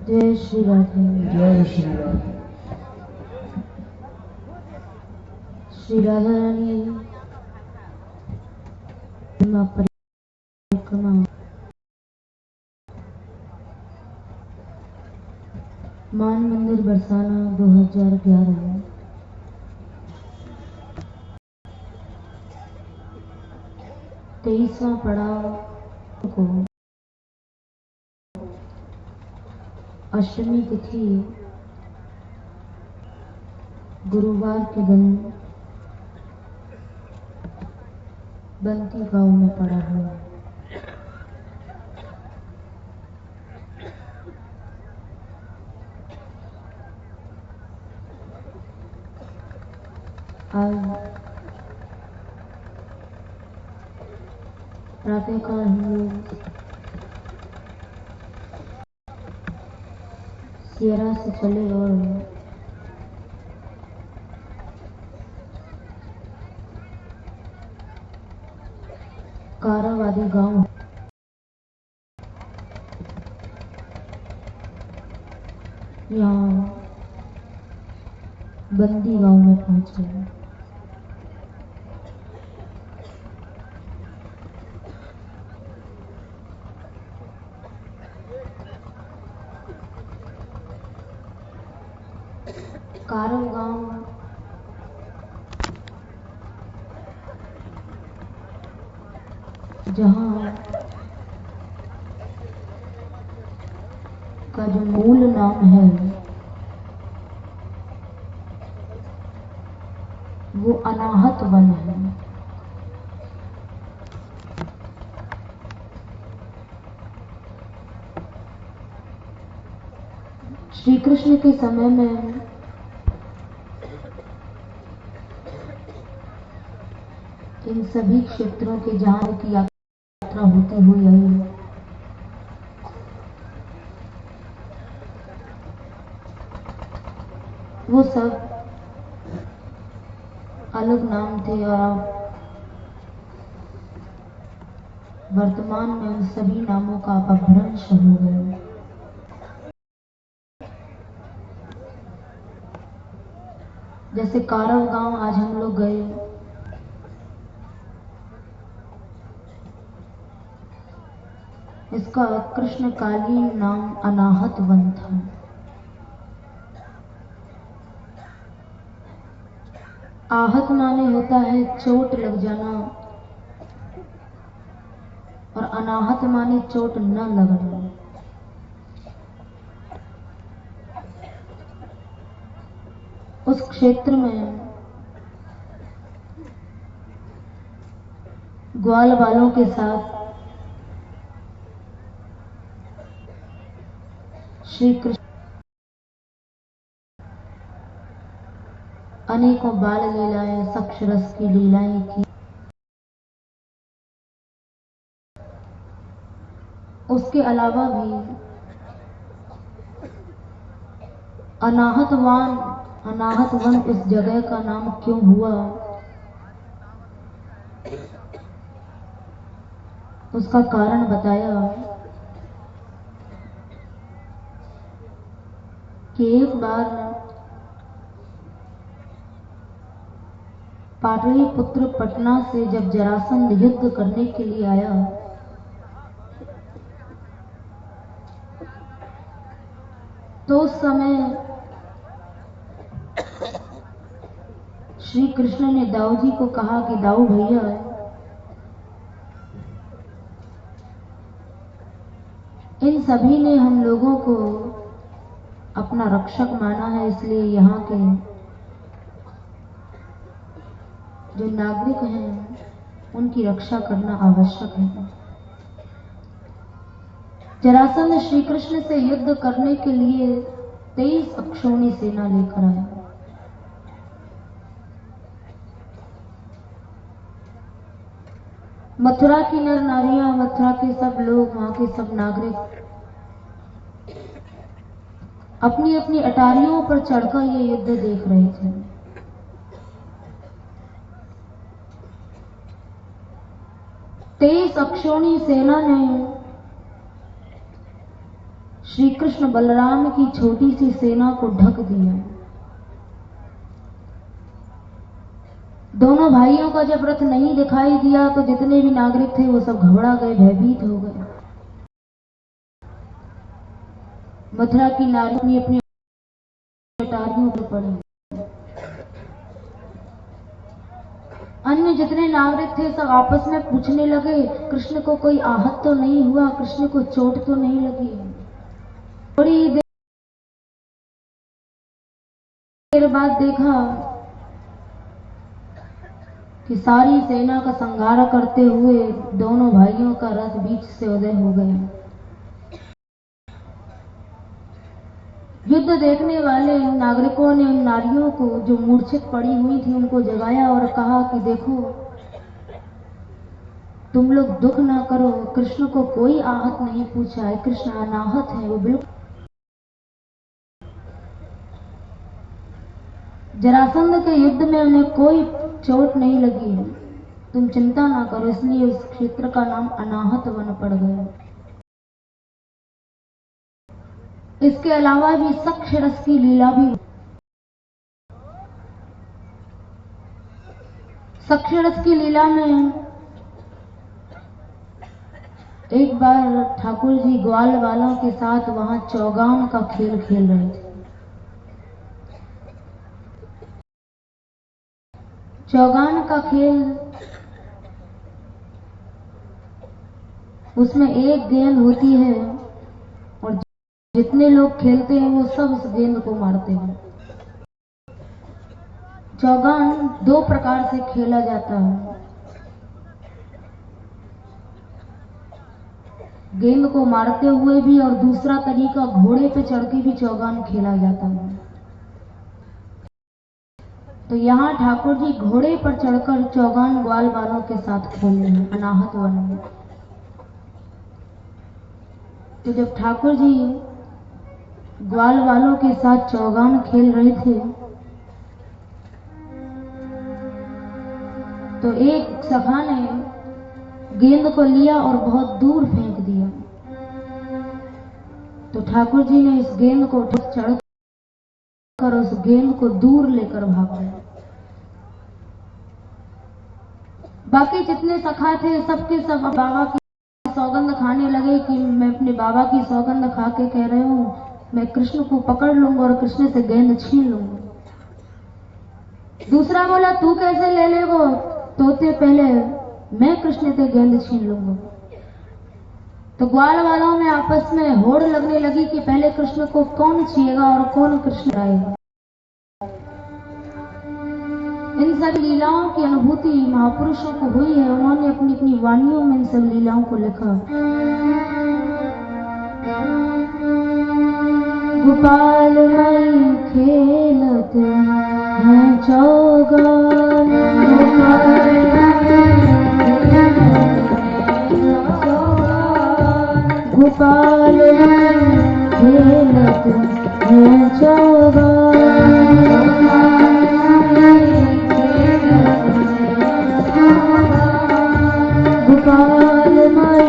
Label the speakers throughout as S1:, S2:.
S1: जय श्री राधे।
S2: जय श्री राधे।
S1: श्री राधा रानी परिक्रमा मान मंदिर बरसाना 2011 23वां पड़ाव को अष्टमी तिथि गुरुवार के दिन बंती गांव में पड़ा हुआ। आज प्रातःकाल हम लोग सियरा से चले और कारावादी गांव यहाँ बंदी गांव में पहुंचे। कारव गांव जहां का जो मूल नाम है वो अनाहत वन है। श्री कृष्ण के समय में इन सभी क्षेत्रों के जहां की यात्रा होती हुई है वो सब अलग नाम थे और वर्तमान में उन सभी नामों का अपभ्रंश हो गया। जैसे कारव गांव आज हम लोग गए, इसका कृष्णकालीन नाम अनाहत वन था। आहत माने होता है चोट लग जाना और अनाहत माने चोट न लगना। उस क्षेत्र में ग्वाल वालों के साथ श्री कृष्ण अनेकों बाल लीलाएं, सक्षरस की लीलाएं की। उसके अलावा भी अनाहत वन इस जगह का नाम क्यों हुआ, उसका कारण बताया कि एक बार पाटलिपुत्र पटना से जब जरासंध युद्ध करने के लिए आया तो उस समय श्री कृष्ण ने दाऊ जी को कहा कि दाऊ भैया, इन सभी ने हम लोगों को अपना रक्षक माना है, इसलिए यहाँ के जो नागरिक हैं उनकी रक्षा करना आवश्यक है। जरासंध श्री कृष्ण से युद्ध करने के लिए 23 अक्षौणी सेना लेकर आया। मथुरा की नर नारियां, मथुरा के सब लोग, वहां के सब नागरिक अपनी अपनी अटारियों पर चढ़कर ये युद्ध देख रहे थे। तेईस अक्षौणी सेना ने श्री कृष्ण बलराम की छोटी सी सेना को ढक दिया। दोनों भाइयों का जब रथ नहीं दिखाई दिया तो जितने भी नागरिक थे वो सब घबरा गए, भयभीत हो गए। मथुरा की नारी अपनी अटारियों पर पड़ी। अन्य जितने नागरिक थे सब आपस में पूछने लगे, कृष्ण को कोई आहत तो नहीं हुआ, कृष्ण को चोट तो नहीं लगी। थोड़ी देर बाद देखा कि सारी सेना का संहार करते हुए दोनों भाइयों का रथ बीच से उदय हो गया। युद्ध देखने वाले नागरिकों ने उन नारियों को जो मूर्छित पड़ी हुई थी उनको जगाया और कहा कि देखो, तुम लोग दुख ना करो, कृष्ण को कोई आहत नहीं पूछा है, कृष्ण अनाहत है, वो बिल्कुल। जरासंध के युद्ध में उन्हें कोई चोट नहीं लगी है, तुम चिंता ना करो। इसलिए उस क्षेत्र का नाम अनाहत वन पड़ गया। इसके अलावा भी सक्षरस की लीला भी। सक्षरस की लीला में एक बार ठाकुर जी ग्वाल वालों के साथ वहां चौगान का खेल खेल रहे थे। चौगान का खेल, उसमें एक गेंद होती है और जितने लोग खेलते हैं वो सब उस गेंद को मारते हैं। चौगान दो प्रकार से खेला जाता है। गेंद को मारते हुए भी, और दूसरा तरीका घोड़े पे चढ़ के भी चौगान खेला जाता है। तो यहाँ ठाकुर जी घोड़े पर चढ़कर चौगान ग्वाल वालों के साथ खेले हैं अनाहत वन में। तो जब ठाकुर जी ग्वाल वालों के साथ चौगान खेल रहे थे तो एक सखा ने गेंद को लिया और बहुत दूर फेंक दिया। तो ठाकुर जी ने इस गेंद को चढ़कर उस गेंद को दूर लेकर भाग गए। बाकी जितने सखा थे सबके सब बाबा की सौगंध खाने लगे कि मैं अपने बाबा की सौगंध खा के कह रहे हूं, मैं कृष्ण को पकड़ लूंगा और कृष्ण से गेंद छीन लूंगा। दूसरा बोला, तू कैसे ले लेगो तोते, पहले मैं कृष्ण से गेंद छीन लूंगा। तो ग्वाल वालों में आपस में होड़ लगने लगी कि पहले कृष्ण को कौन छीएगा और कौन कृष्ण आएगा। इन सब लीलाओं की अनुभूति महापुरुषों को हुई है। उन्होंने अपनी अपनी वाणियों में इन सब लीलाओं को लिखा। गोपाल मई खेलत हैं चौगान, गोपाल खेलत हैं चौगान, गोपाल मई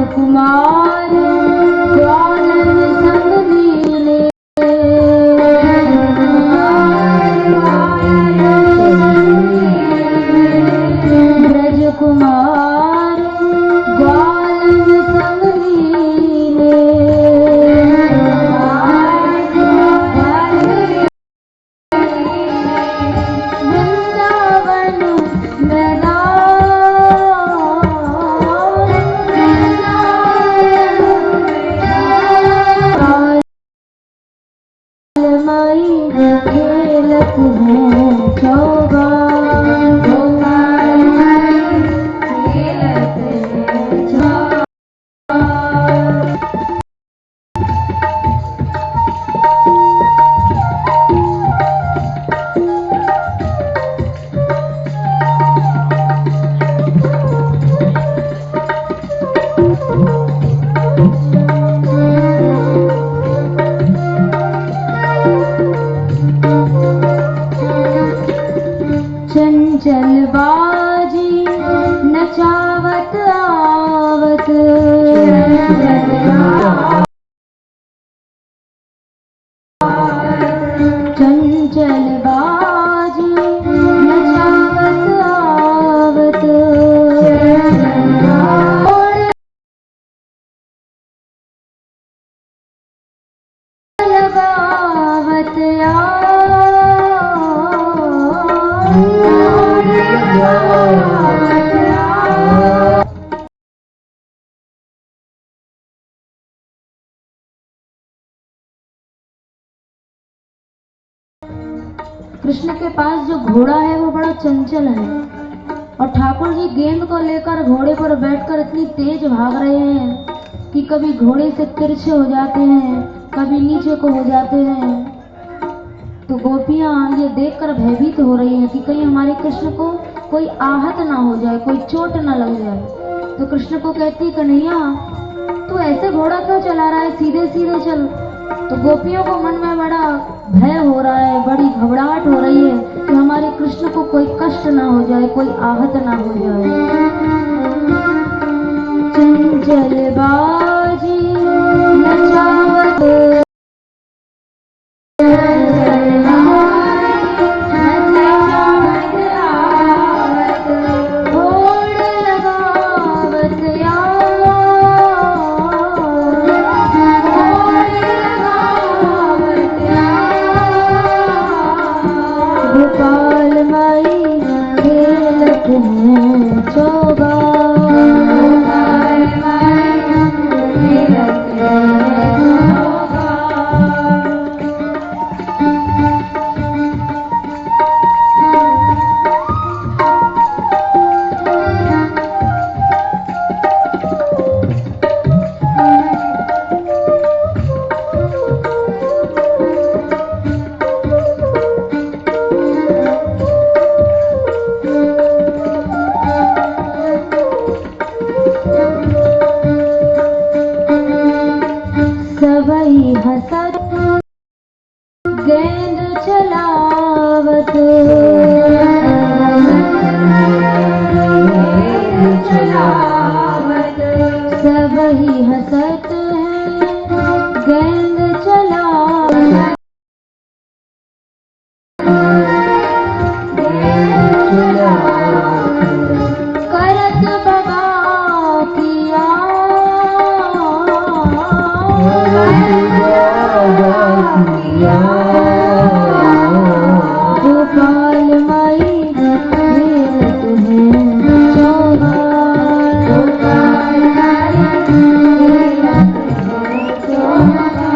S1: कुमार ग्वालन संग लीले, ब्रज कुमार ग्वालन संग लीले, वृंदावन मैदान कृष्ण के पास जो घोड़ा है वो बड़ा चंचल है और ठाकुर जी गेंद को लेकर घोड़े पर बैठकर इतनी तेज भाग रहे हैं कि कभी घोड़े से तिरछे हो जाते हैं, कभी नीचे को हो जाते हैं। तो गोपियां ये देखकर भयभीत हो रही हैं कि कहीं हमारे कृष्ण को कोई आहत ना हो जाए, कोई चोट ना लग जाए। तो कृष्ण को कहती कन्हैया तू ऐसे घोड़ा क्यों चला रहा है, सीधे सीधे चल। तो गोपियों को मन में बड़ा भय हो रहा है, बड़ी घबराहट हो रही है कि हमारे कृष्ण को कोई कष्ट ना हो जाए, कोई आहत ना हो जाए। चंचल बाजी नचावत गेंद चलावत सबही हंसत हैं गेंद चलावत। करत बगा किया गोपाल माई खेलत हैं चौगार। गोपाल माई खेलत हैं चौगार।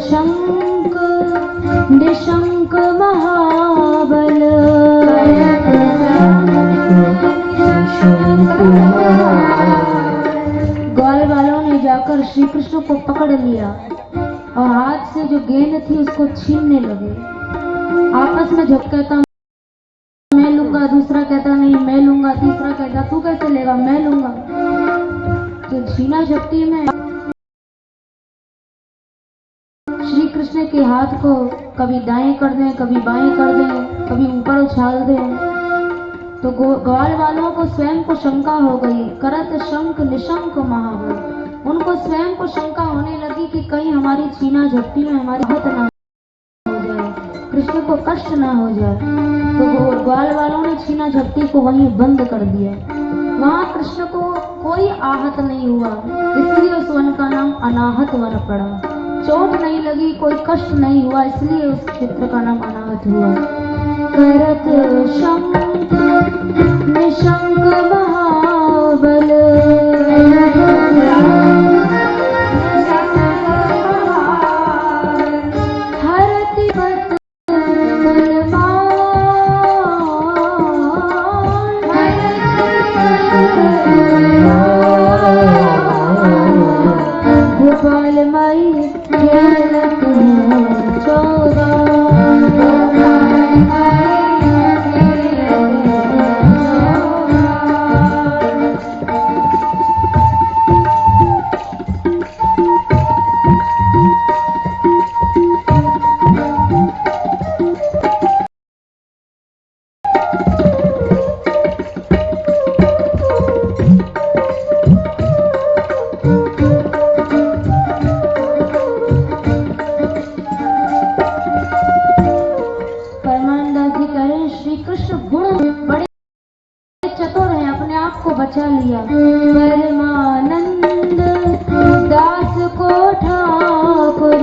S1: शंख निशंक महाबल ग्वाल वालों ने जाकर श्री कृष्ण को पकड़ लिया और हाथ से जो गेंद थी उसको छीनने लगे। आपस में जब कहता मैं लूंगा, दूसरा कहता नहीं मैं लूंगा, तीसरा कहता तू कैसे लेगा, मैं लूंगा। तो छीना झपटी में श्री कृष्ण के हाथ को कभी दाएं कर दें, कभी बाएं कर दें, कभी ऊपर उछाल दें। तो ग्वाल वालों को स्वयं को शंका हो गई। करत शंख निशंक महाबल, उनको स्वयं को शंका होने लगी कि कहीं हमारी छीना झपटी में हमारी हत ना हो जाए, कृष्ण को कष्ट ना हो जाए। तो ग्वाल वालों ने छीना झपटी को वहीं बंद कर दिया। वहां कृष्ण को कोई आहत नहीं हुआ, इसलिए उस वन का नाम अनाहत वन पड़ा। चोट नहीं लगी, कोई कष्ट नहीं हुआ, इसलिए उस क्षेत्र का नाम अनाहत हुआ। करत शंख निशंक महाबल हरति पत गोपाल माई खेलत हैं चौगार। बचा लिया। परमानंद दास को ठाकुर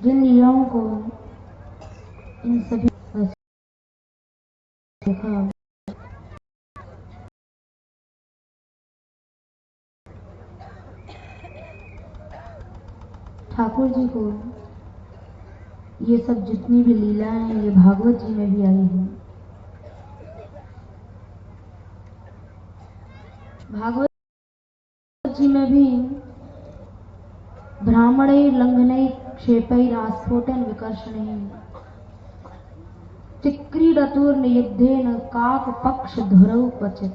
S1: जिन लीलाओं को इन सभी देखा, ठाकुर जी को ये सब जितनी भी लीलाएं हैं ये भागवत जी में भी आई हैं। भागवत जी में भी ब्राह्मणे लंघने क्षेपैर आस्फोटन विकर्षणे चिक्रीडतुर्न युद्धेन काक पक्ष धुरौ क्वचित।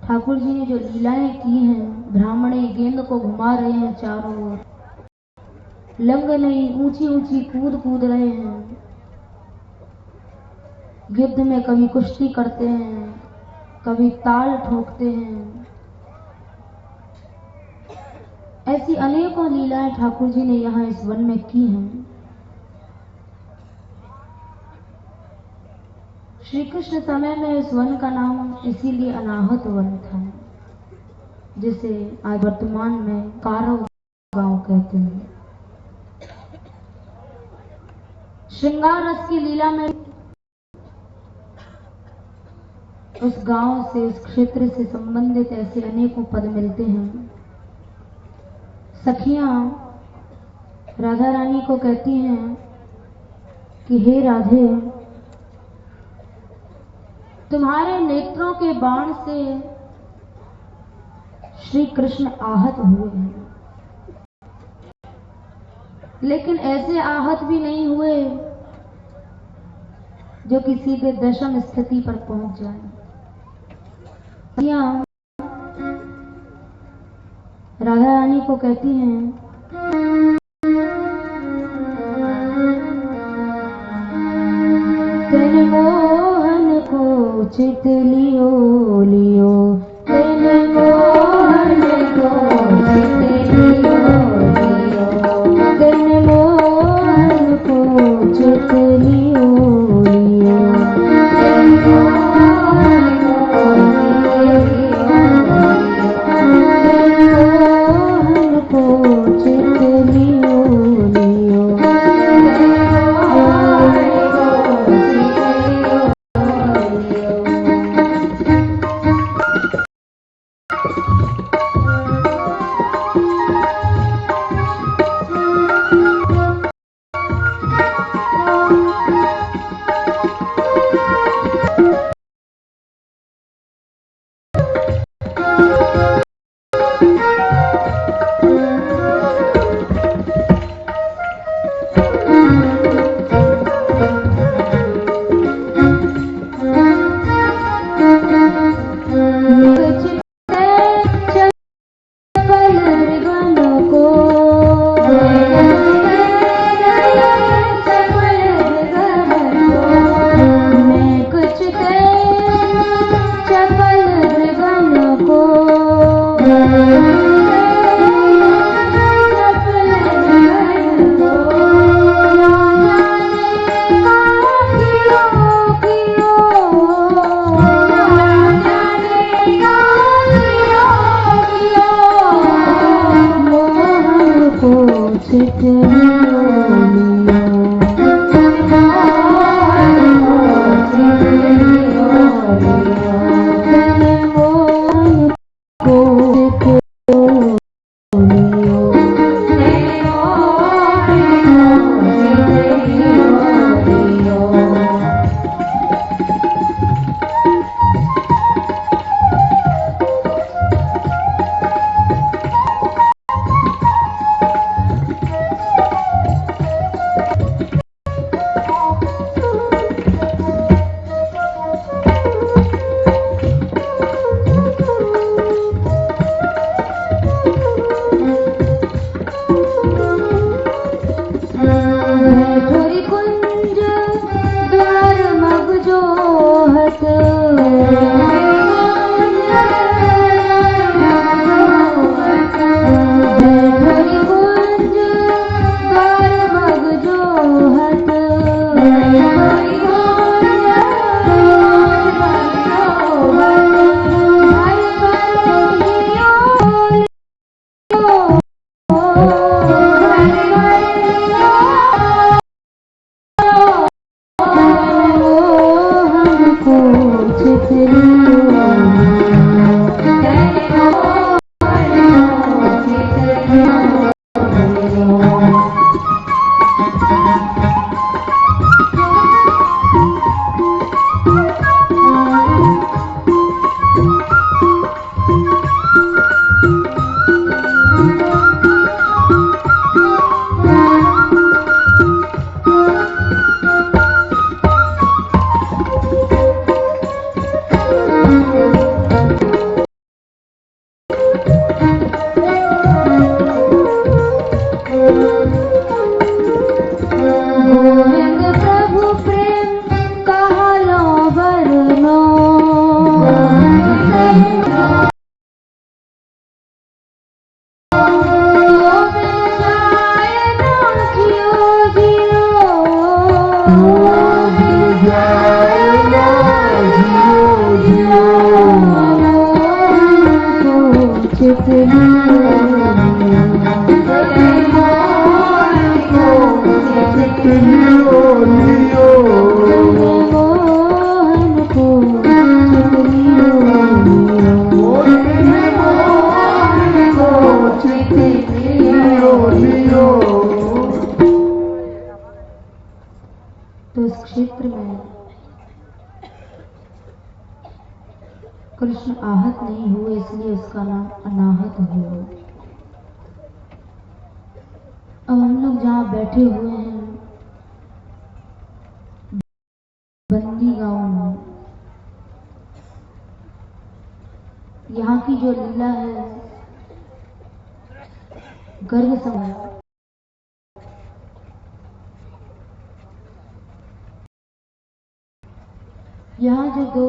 S1: ठाकुर जी ने जो लीलाएं की हैं, ब्राह्मणे गेंद को घुमा रहे हैं चारों ओर, लंघने ऊंची ऊंची कूद कूद रहे हैं, युद्ध में कभी कुश्ती करते हैं, कभी ताल ठोकते हैं। ऐसी अनेकों लीलाएं ठाकुर जी ने यहाँ इस वन में की हैं। श्री कृष्ण समय में इस वन का नाम इसीलिए अनाहत वन था, जिसे आज वर्तमान में कारव गांव कहते हैं। श्रृंगार रस की लीला में उस गांव से, उस क्षेत्र से संबंधित ऐसे अनेकों पद मिलते हैं। सखियां राधा रानी को कहती हैं कि हे राधे, तुम्हारे नेत्रों के बाण से श्री कृष्ण आहत हुए हैं, लेकिन ऐसे आहत भी नहीं हुए जो कि सीधे दशम स्थिति पर पहुंच जाए। राधा रानी को कहती हैं, तेरे मोहन को चित लियो लियो, तेरे मोहन को चित लियो लियो, तेरे मोहन को चित लियो लियो, तो इस क्षेत्र में कृष्ण आहत नहीं हुए, इसलिए उसका नाम अनाहत हुआ। अब हम लोग जहाँ बैठे हुए हैं बंदी गांव में, यहाँ की जो लीला है गर्भ समय, यहाँ जो दो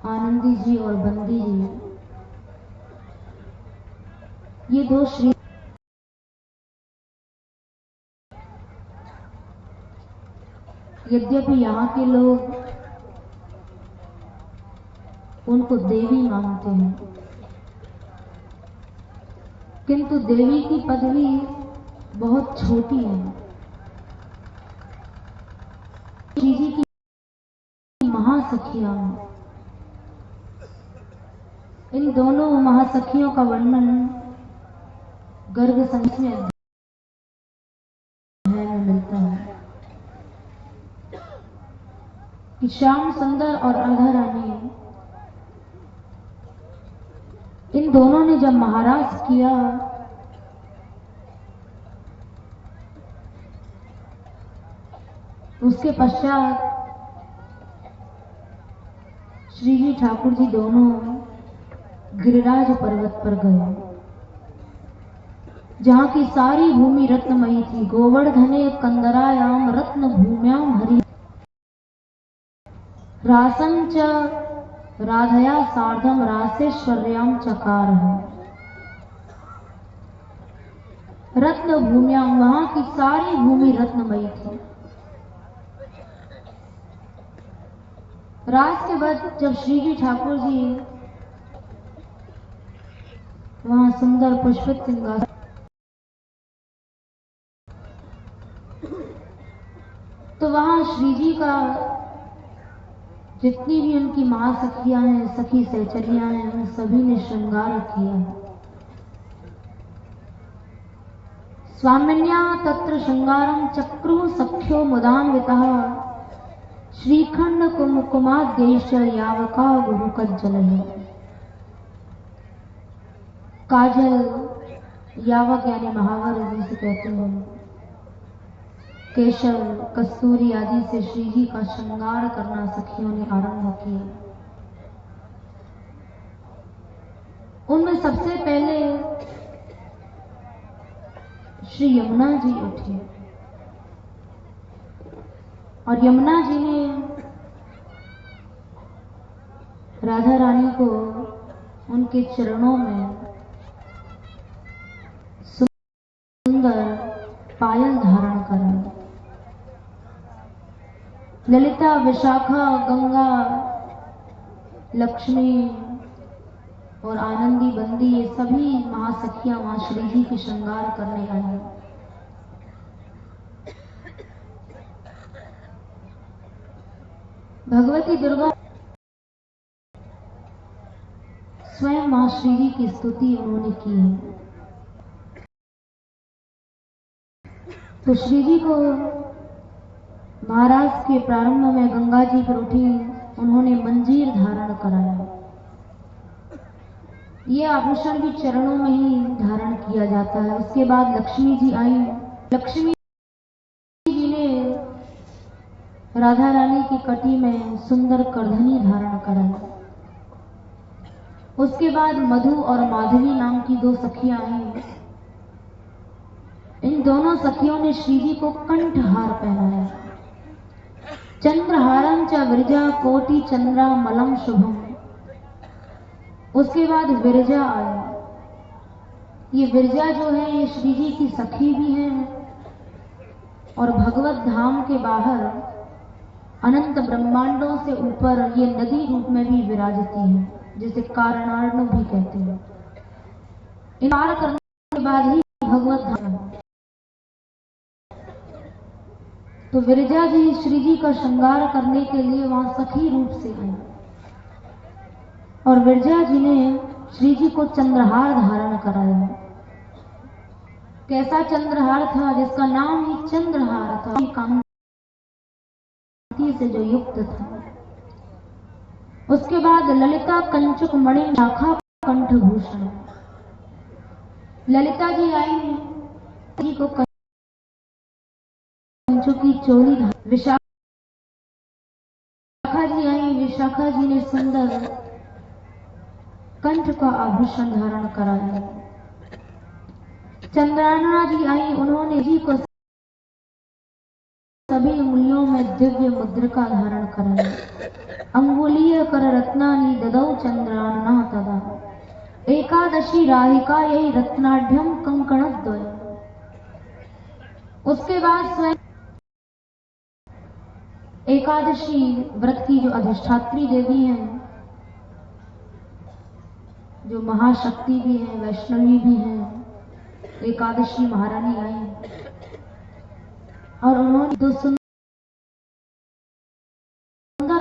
S1: आनंदी जी और बंदी जी, ये दो श्री, यद्यपि यहाँ के लोग उनको देवी मानते हैं, किंतु देवी की पदवी बहुत छोटी है। श्री जी की महासखियां, इन दोनों महासखियों का वर्णन गर्ग संहिता में अध्याय में मिलता है कि श्याम सुंदर और राधा रानी, इन दोनों ने जब महाराज किया उसके पश्चात श्री जी ठाकुर जी दोनों गिरिराज पर्वत पर गए, जहां की सारी भूमि रत्नमयी थी। गोवर्धने कंदरायाम रत्न भूम्याम हरि रासं च राधया सार्धम रासेश्वर्याम चकार है। रत्न भूम्याम, वहां की सारी भूमि रत्नमयी थी। रात के बाद जब श्री जी ठाकुर जी वहां सुंदर पुष्पित सिंहासन, तो वहां श्री जी का जितनी भी उनकी मां सखियां हैं, सखी सहचरियां हैं, उन सभी ने श्रृंगार किया। स्वामिन्या तत्र श्रृंगारम चक्रु सख्यो मुदान्वितः श्रीखंड कुमकुमाद्यैश्च यावका गुरुकज्जल है। काजल, यावक यानी महावर जिसे कहते हैं, केशर, कस्तूरी आदि से श्री जी का श्रृंगार करना सखियों ने आरंभ किया। उनमें सबसे पहले श्री यमुना जी उठी और यमुना जी ने राधा रानी को उनके चरणों में सुंदर पायल धारण करा। ललिता, विशाखा, गंगा, लक्ष्मी और आनंदी, बंदी, ये सभी महासखियां मां श्री जी की श्रृंगार करने आई। भगवती दुर्गा स्वयं मां श्री जी की स्तुति उन्होंने की है। तो श्री जी को महाराज के प्रारंभ में गंगा जी पर उठी, उन्होंने मंजीर धारण कराया। ये आभूषण भी चरणों में ही धारण किया जाता है। उसके बाद लक्ष्मी जी आई। लक्ष्मी जी ने राधा रानी की कटी में सुंदर करधनी धारण कराई। उसके बाद मधु और माधवी नाम की दो सखियां आई। इन दोनों सखियों ने श्री जी को कंठहार पहनाया। चंद्रहारम च विरजा कोटि चंद्रा मलम शुभम। उसके बाद विरजा आई। ये विरजा जो है ये श्री जी की सखी भी है और भगवत धाम के बाहर अनंत ब्रह्मांडों से ऊपर ये नदी रूप में भी विराजती है, जिसे कारणार्णव भी कहते हैं। इन पार करने के बाद ही भगवत धाम। तो विरजा जी श्री जी का श्रृंगार करने के लिए वहां सखी रूप से आई और विरजा जी ने श्री जी को चंद्रहार धारण कराया। कैसा चंद्रहार था, जिसका नाम ही चंद्रहार था, कांति से जो युक्त था। उसके बाद ललिता कंचुक मणि शाखा कंठभूषण। ललिता जी आई जी को की चोली। विशाखा जी आई। विशाखा जी ने सुंदर कंठ का आभूषण धारण कराया। चंद्रानना जी आई। उन्होंने जी को सभी उंगलियों में दिव्य मुद्रिका धारण कराया। अंगुलीय कर रत्नानि ददौ चंद्रानना तदा। एकादशी राहिका यही रत्नाढ्यम कंकणद्वय। उसके बाद स्वयं एकादशी व्रत की जो अधिष्ठात्री देवी हैं, जो महाशक्ति भी है, वैष्णवी भी है, एकादशी महारानी आई और उन्होंने दो सुंदर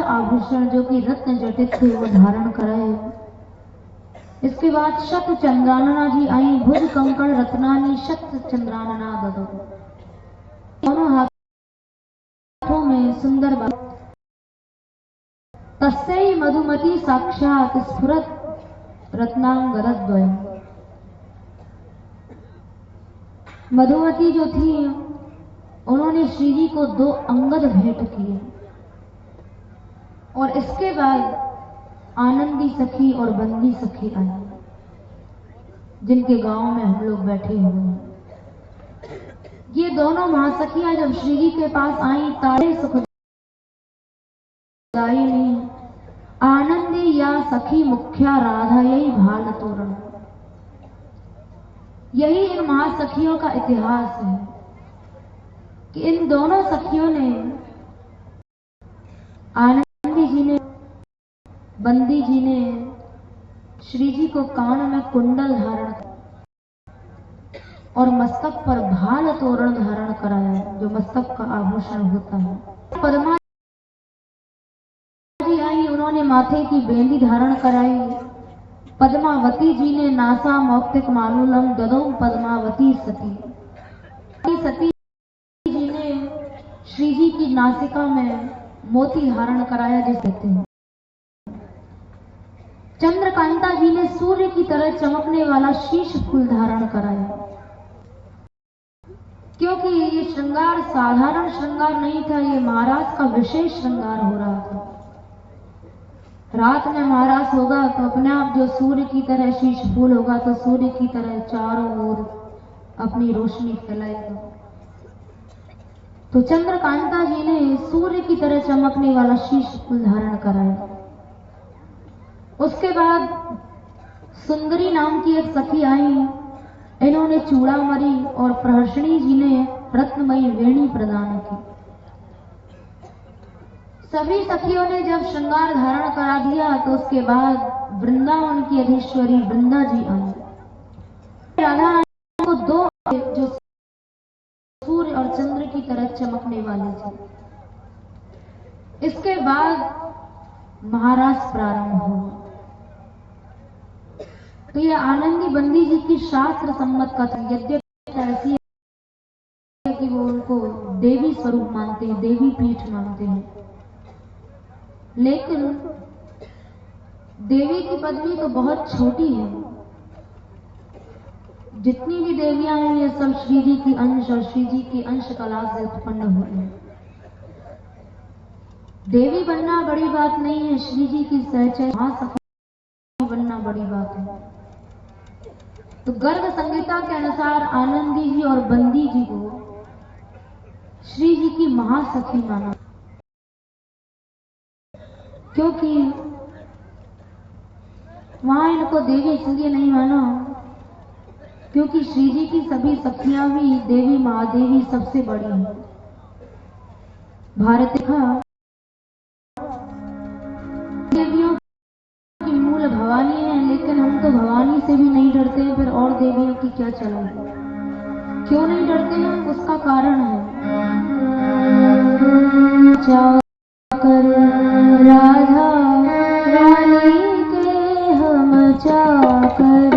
S1: आभूषण जो कि रत्न जटित थे वो धारण कराए। इसके बाद शत चंद्रानना जी आई। भुज कंकण रत्नानी शत चंद्रानना ददौ। दोनों हाथों में सुंदर तस्यै मधुमती साक्षात स्फुरत रत्नांगरद्वयम्। मधुमती जो थी उन्होंने श्री जी को दो अंगद भेंट किए और इसके बाद आनंदी सखी और बंदी सखी आई, जिनके गांव में हम लोग बैठे हुए हैं। ये दोनों महासखियां जब श्री जी के पास आई, तारे सुखदायिनी आनंदी या सखी मुख्या राधा यही भाल तोरण। यही इन महासखियों का इतिहास है कि इन दोनों सखियों ने, आनंदी जी ने, बंदी जी ने श्री जी को कान में कुंडल धारण और मस्तक पर भाल तोरण धारण कराया, जो मस्तक का आभूषण होता है। पद्मा जी आई। उन्होंने माथे की बेंदी धारण कराई। पद्मावती जी ने नासा मौक्तिक मालूलम ददौ पद्मावती सती। सती जी ने श्री जी की नासिका में मोती धारण कराया, जिसे कहते हैं। चंद्रकांता जी ने सूर्य की तरह चमकने वाला शीश फूल धारण कराया, क्योंकि ये श्रृंगार साधारण श्रृंगार नहीं था, ये महाराज का विशेष श्रृंगार हो रहा था। रात में महाराज होगा तो अपने आप जो सूर्य की तरह शीश फूल होगा तो सूर्य की तरह चारों ओर अपनी रोशनी फैलाएगा। तो चंद्रकांता जी ने सूर्य की तरह चमकने वाला शीश फूल धारण कराया। उसके बाद सुंदरी नाम की एक सखी आई। इन्होंने चूड़ामणि और प्रहर्षणी जी ने रत्नमयी वेणी प्रदान की। सभी सखियों ने जब श्रृंगार धारण करा दिया तो उसके बाद वृंदावन की अधीश्वरी वृंदा जी आई। राधा रानी को दो जो सूर्य और चंद्र की तरह चमकने वाले थे। इसके बाद महाराज प्रारंभ हुआ। तो यह आनंदी बंदी जी की शास्त्र सम्मत कथा, यद्यपि ऐसी है कि वो उनको देवी स्वरूप मानते हैं, देवी पीठ मानते हैं, लेकिन देवी की पदवी तो बहुत छोटी है। जितनी भी देवियां हैं ये सब श्री जी की अंश और श्री जी की अंश कला से उत्पन्न हुई हैं। देवी बनना बड़ी बात नहीं है, श्री जी की सहचर्य महासखी बनना बड़ी बात है। तो गर्ग संहिता के अनुसार आनंदी जी और बंदी जी को श्री जी की महासखी माना, क्योंकि वहां इनको देवी इसलिए नहीं माना क्योंकि श्री जी की सभी सखियां भी देवी महादेवी सबसे बड़ी हैं। भारत का देवियों की मूल भवानी है, लेकिन हम तो भवानी से भी नहीं डरते हैं, फिर और देवियों की क्या चलेगी? क्यों नहीं डरते हैं? उसका कारण है चाकर राधा रानी के हम चाकर,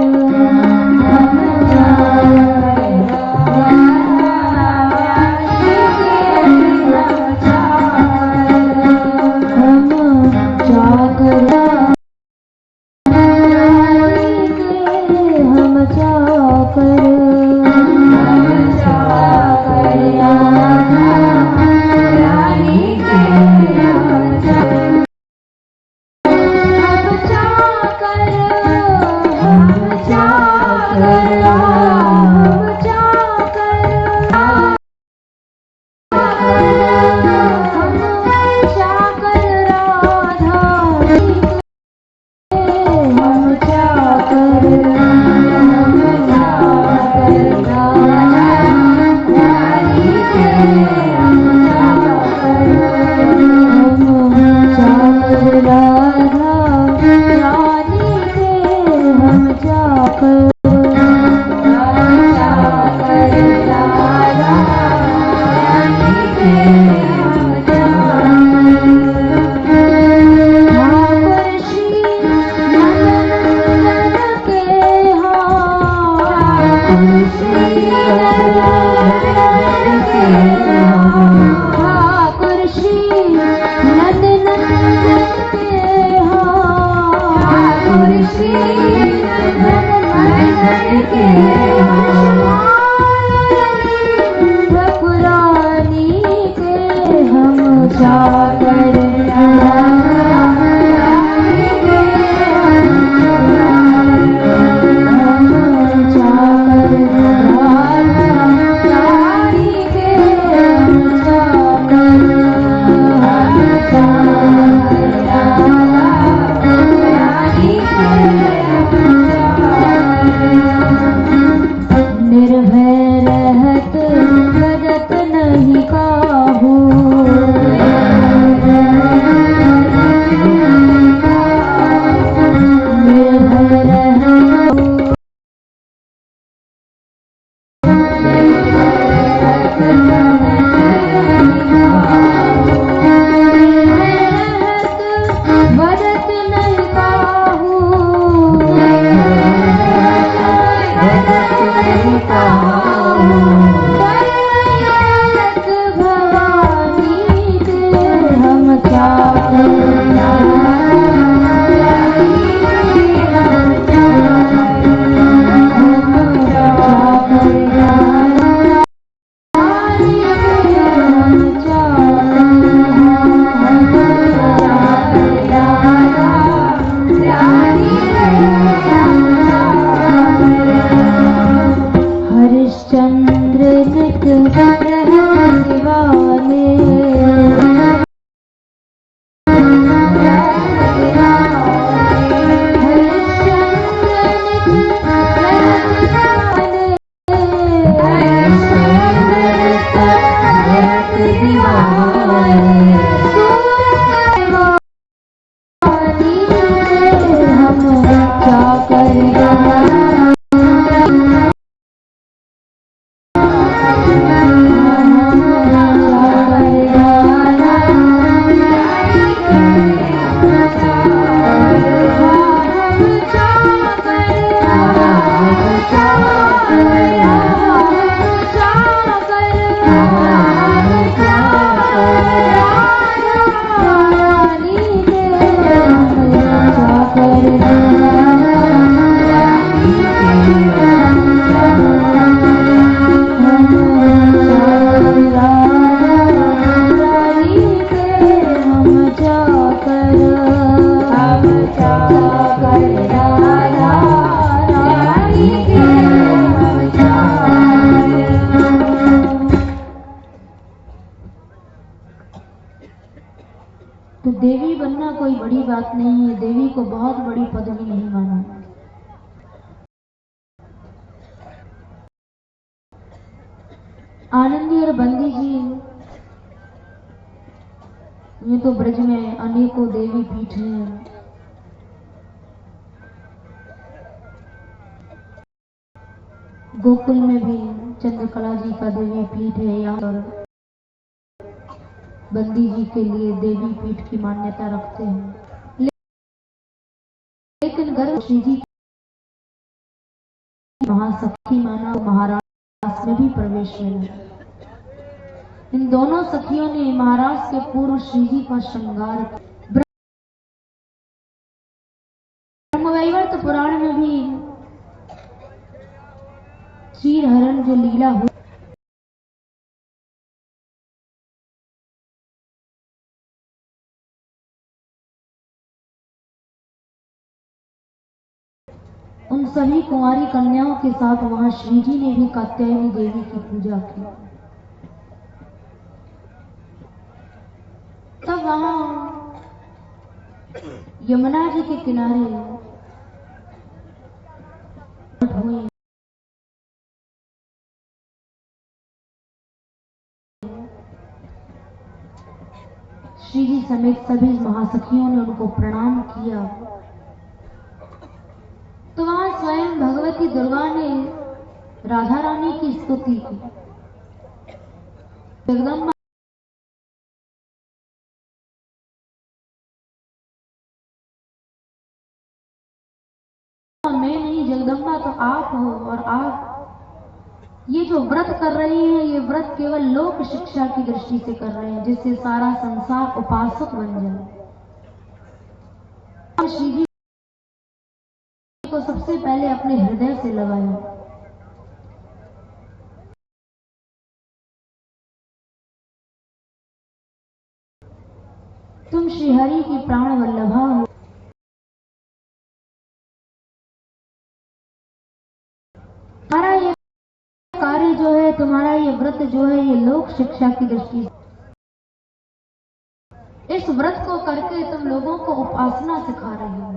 S1: तो देवी बनना कोई बड़ी बात नहीं है, देवी को बहुत बड़ी पदवी नहीं माना। आनंदी और बंदी जी, ये तो ब्रज में अनेकों देवी पीठ हैं। गोकुल में भी चंद्रकला जी का देवी पीठ है, यहाँ पर बंदी जी के लिए देवी पीठ की मान्यता रखते हैं। लेकिन गर्भ श्री जी महासखी माना, महाराज में भी प्रवेश मिला। इन दोनों सखियों ने महाराज के पूर्व श्री जी का श्रृंगार। ब्रह्मवैवर्त पुराण में भी क्षीर हरण जो लीला हुई, उन सभी कुंवारी कन्याओं के साथ वहां श्री जी ने भी कात्यायनी देवी की पूजा की। तब वहां यमुना जी के किनारे हुई। श्री जी समेत सभी महासखियों ने उनको प्रणाम किया। तो वहां स्वयं भगवती दुर्गा ने राधा रानी की स्तुति की। जगदम्बा मैं नहीं, जगदम्बा तो आप हो, और आप ये जो व्रत कर रही हैं, ये व्रत केवल लोक शिक्षा की दृष्टि से कर रहे हैं, जिससे सारा संसार उपासक बन जाए। श्री जी को सबसे पहले अपने हृदय से लगाया। तुम श्रीहरि की प्राण वल्लभा हो। तुम्हारा ये कार्य जो है, तुम्हारा ये व्रत जो है, ये लोक शिक्षा की दृष्टि से। इस व्रत को करके तुम लोगों को उपासना सिखा रही हो,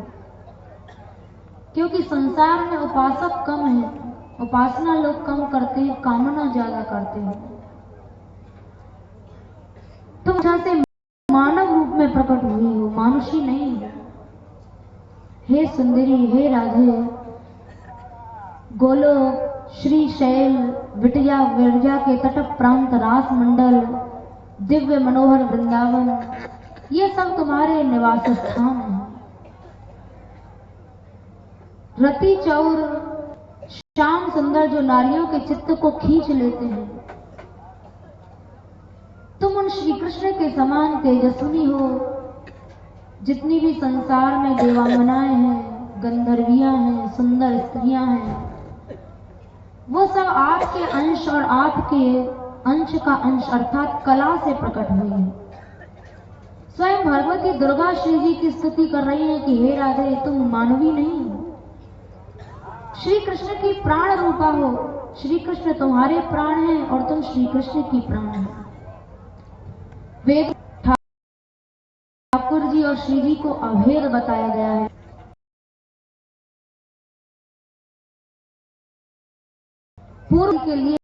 S1: क्योंकि संसार में उपासक कम है, उपासना लोग कम करते हैं, कामना ज्यादा करते हैं। तुम जैसे मानव रूप में प्रकट हुई हो, मानुषी नहीं हो। हे सुंदरी, हे राधे, गोलोक, श्री शैल, विटया विरजा के तट प्रांत रास मंडल, दिव्य मनोहर वृंदावन, ये सब तुम्हारे निवास स्थान हैं। रति चौर, श्याम सुंदर जो नारियों के चित्त को खींच लेते हैं। तुम उन श्री कृष्ण के समान तेजस्विनी हो। जितनी भी संसार में देवांगनाएं हैं, गंधर्वियां हैं, सुंदर स्त्रियां हैं, वो सब आपके अंश और आपके अंश का अंश अर्थात कला से प्रकट हुई है। स्वयं भगवती दुर्गा श्री जी की स्तुति कर रही है कि हे राधे, तुम मानवी नहीं हो, श्री कृष्ण की प्राण रूपा हो। श्री कृष्ण तुम्हारे प्राण हैं और तुम श्री कृष्ण की प्राण हो। वेद ठाकुर जी और श्री जी को अभेद बताया गया है। पूर्व के लिए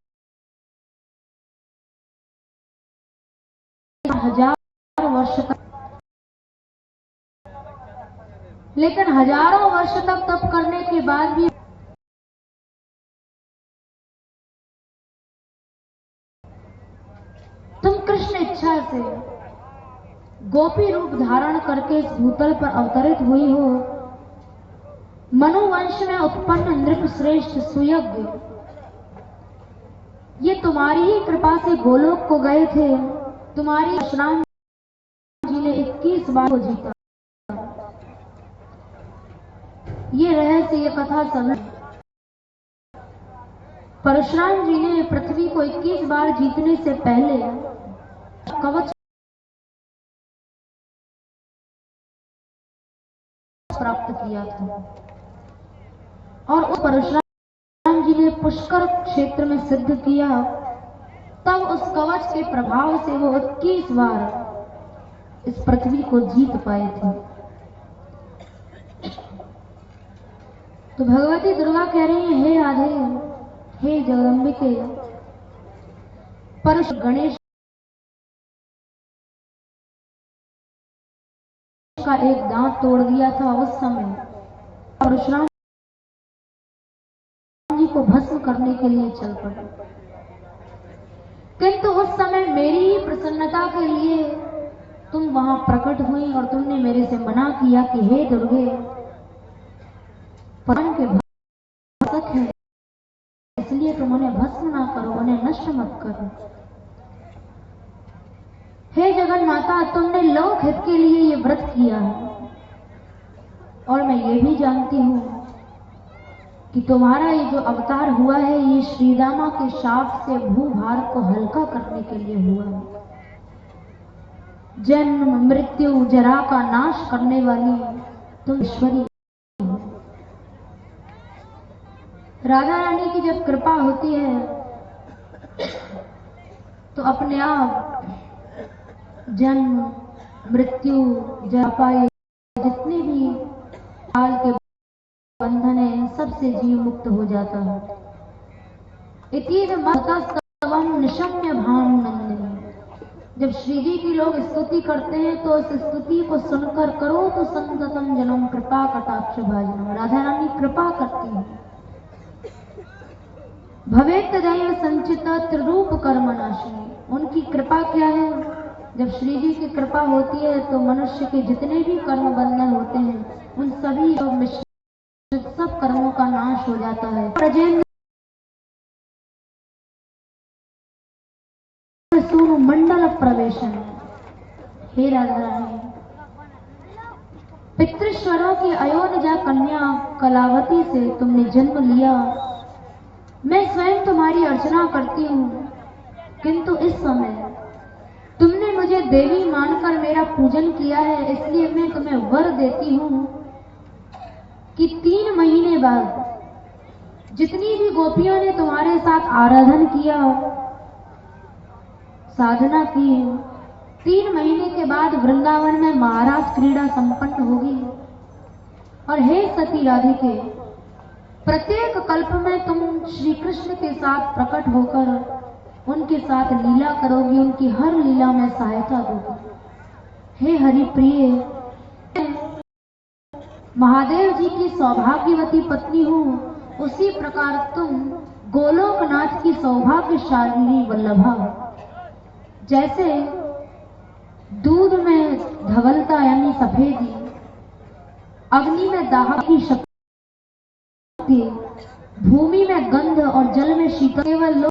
S1: 1000 वर्ष तक, लेकिन हजारों वर्ष तक तप करने के बाद भी तुम कृष्ण इच्छा से गोपी रूप धारण करके इस भूतल पर अवतरित हुई हो। मनुवंश में उत्पन्न नृप श्रेष्ठ सुयज्ञ, ये तुम्हारी ही कृपा से गोलोक को गए थे। तुम्हारी परशुराम जी ने 21 बार को जीता। ये रहस्य, ये कथा सब परशुराम जी ने पृथ्वी को 21 बार जीतने से पहले कवच प्राप्त किया था, और उस परशुराम जी ने पुष्कर क्षेत्र में सिद्ध किया। तब उस कवच के प्रभाव से वो 21 बार इस पृथ्वी को जीत पाए थे। तो भगवती दुर्गा कह रही है, हे राधे, हे जगदम्बिके, परश गणेश का एक दांत तोड़ दिया था उस समय परशुराम जी को भस्म करने के लिए चल पड़े। किंतु उस समय मेरी ही प्रसन्नता के लिए तुम वहां प्रकट हुई और तुमने मेरे से मना किया कि हे दुर्गे, प्राण के भक्षक हैं, इसलिए तुम उन्हें भस्म ना करो, उन्हें नष्ट मत करो। हे जगन माता, तुमने लोक हित के लिए ये व्रत किया है और मैं ये भी जानती हूं कि तुम्हारा ये जो अवतार हुआ है ये श्रीरामा के शाप से भूभार को हल्का करने के लिए हुआ है। जन्म मृत्यु जरा का नाश करने वाली तुम ईश्वरी। राधा रानी की जब कृपा होती है तो अपने आप जन्म मृत्यु जरा जितने भी काल के बंधन है इन सबसे जीव मुक्त हो जाता है। इतीव महतस्तवम निशम्य भानुनंदिनी। जब श्री जी की लोग स्तुति करते हैं तो उस स्तुति को सुनकर करो तो संततम जनम कृपा कटाक्ष भाजनम। राधा रानी कृपा करती है। भवेत दैव संचिता त्रिरूप कर्मनाशिनी। उनकी कृपा क्या है? जब श्री जी की कृपा होती है तो मनुष्य के जितने भी कर्म बंधन होते हैं उन सभी सब कर्मों का नाश हो जाता है। प्रजेंद्र मंडल प्रवेशन। हे राधा रानी, पितृश्वरों की अयोनिजा कन्या कलावती से तुमने जन्म लिया। मैं स्वयं तुम्हारी अर्चना करती हूँ, किंतु इस समय तुमने मुझे देवी मानकर मेरा पूजन किया है, इसलिए मैं तुम्हें वर देती हूँ कि 3 महीने बाद जितनी भी गोपियों ने तुम्हारे साथ आराधन किया, साधना की, 3 महीने के बाद वृंदावन में महाराज क्रीड़ा संपन्न होगी। और हे सती राधिके, प्रत्येक कल्प में तुम श्री कृष्ण के साथ प्रकट होकर उनके साथ लीला करोगी, उनकी हर लीला में सहायता दोगी। हे हरि प्रिय, महादेव जी की सौभाग्यवती पत्नी हूं, उसी प्रकार तुम गोलोकनाथ की सौभाग्यशालिनी वल्लभा। जैसे दूध में धवलता यानी सफेदी, अग्नि में दाह की शक्ति, भूमि में गंध और जल में शीतल, केवल लोग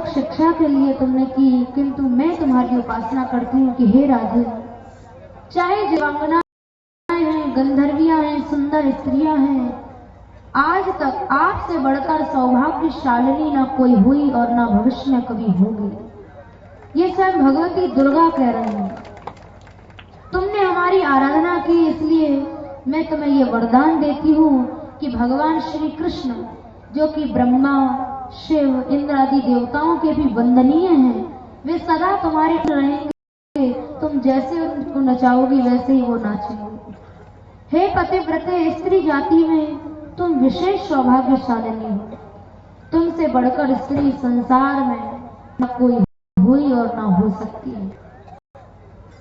S1: शिक्षा के लिए तुमने की, किंतु मैं तुम्हारी उपासना करती हूँ कि हे राधे, चाहे जीवांगनाएं हैं, गंधर्वियां हैं, सुंदर स्त्रियां हैं, आज तक आपसे बढ़कर सौभाग्यशालिनी ना कोई हुई और ना भविष्य में कभी होगी। ये स्वयं भगवती दुर्गा कह रही हैं। तुमने हमारी आराधना की, इसलिए मैं तुम्हें ये वरदान देती हूँ कि भगवान श्री कृष्ण, जो कि ब्रह्मा शिव इंद्र आदि देवताओं के भी वंदनीय हैं, वे सदा तुम्हारे रहेंगे। तुम जैसे उनको नचाओगी वैसे ही वो नाचेंगे। हे पतिव्रते स्त्री जाति में तुम विशेष सौभाग्यशालिनी हो। तुमसे बढ़कर स्त्री संसार में न कोई हुई और न हो सकती है।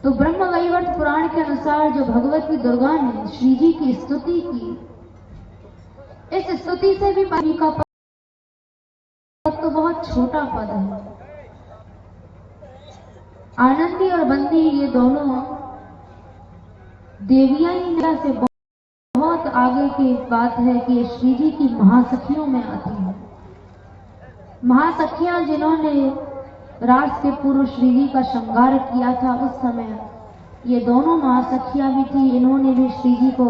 S1: तो ब्रह्म वैवर्त पुराण के अनुसार जो भगवती दुर्गा ने श्री जी की स्तुति की, इस स्तुति से भी पानी का तो बहुत छोटा पद है। आनंदी और बंदी ये दोनों देवियां ही से बहुत आगे की बात है कि ये श्री जी की महासखियों में आती हैं। महासखियां जिन्होंने रास के पूर्व श्री जी का श्रृंगार किया था, उस समय ये दोनों महासखियां भी थी। इन्होंने भी श्री जी को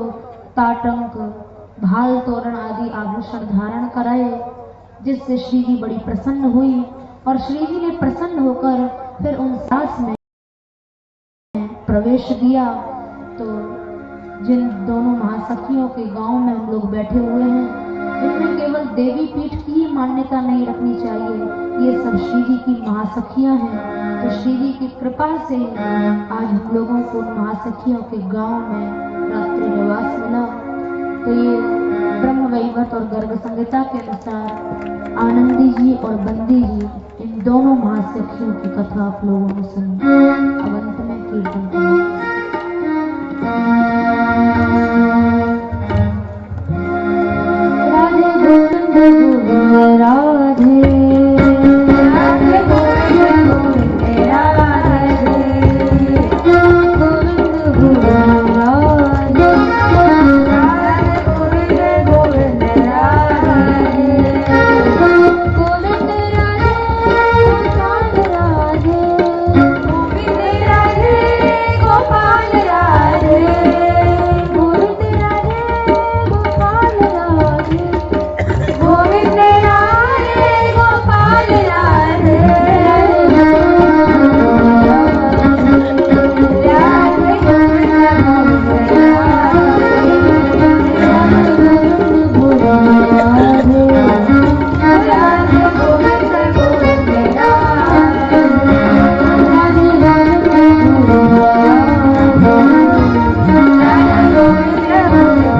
S1: ताटंक, भाल तोरण आदि आभूषण धारण कराए, जिससे श्री जी बड़ी प्रसन्न हुई और श्री जी ने प्रसन्न होकर फिर उन सास में प्रवेश दिया। तो जिन दोनों महासखियों के गांव में हम लोग बैठे हुए हैं, इनमें केवल देवी पीठ की ही मान्यता नहीं रखनी चाहिए। ये सब श्री जी की महासखियां हैं। तो श्री जी की कृपा से आज हम लोगों को महासखियों के गांव में रात्रि निवास मिला। तो ये ब्रह्म वैवर्त और गर्ग संहिता के अनुसार आनंदी जी और बंदी जी, इन दोनों महासखियों की कथा आप लोगों ने सुनी। अब अंत में कीर्तन करें। राधे गोविंद गोविंद राधे, राधे गोविंद गोविंद राधे, गोविंद गोविंद राधे, राधे गोविंद गोविंद राधे, गोविंद राधे गोपाल राधे, गोविंद राधे गोपाल राधे, गोविंद राधे गोपाल राधे, गोविंद राधे गोपाल राधे, राधे गोविंद गोविंद राधे, राधे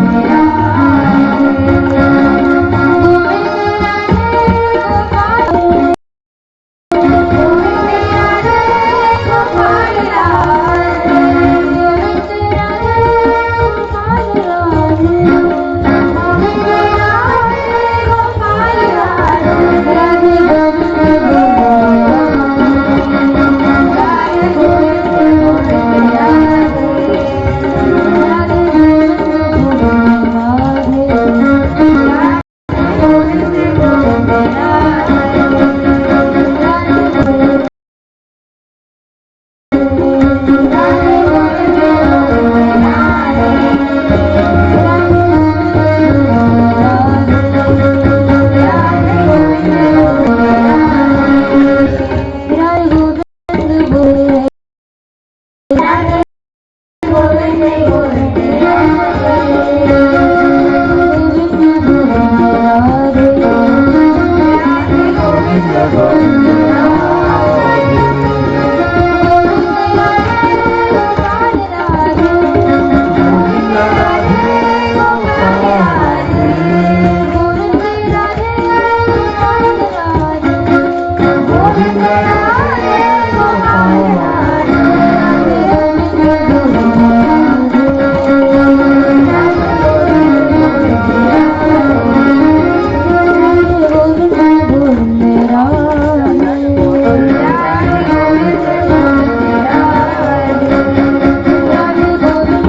S1: गोविंद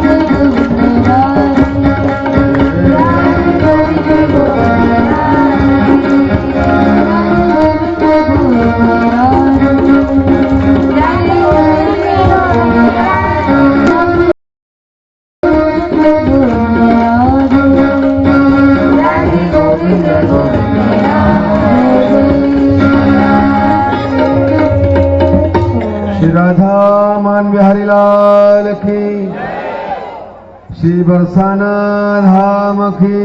S1: गोविंद राधे, राधे गोविंद गोविंद
S2: श्री राधा मान बिहारी लाल की, श्री बरसाना धाम की।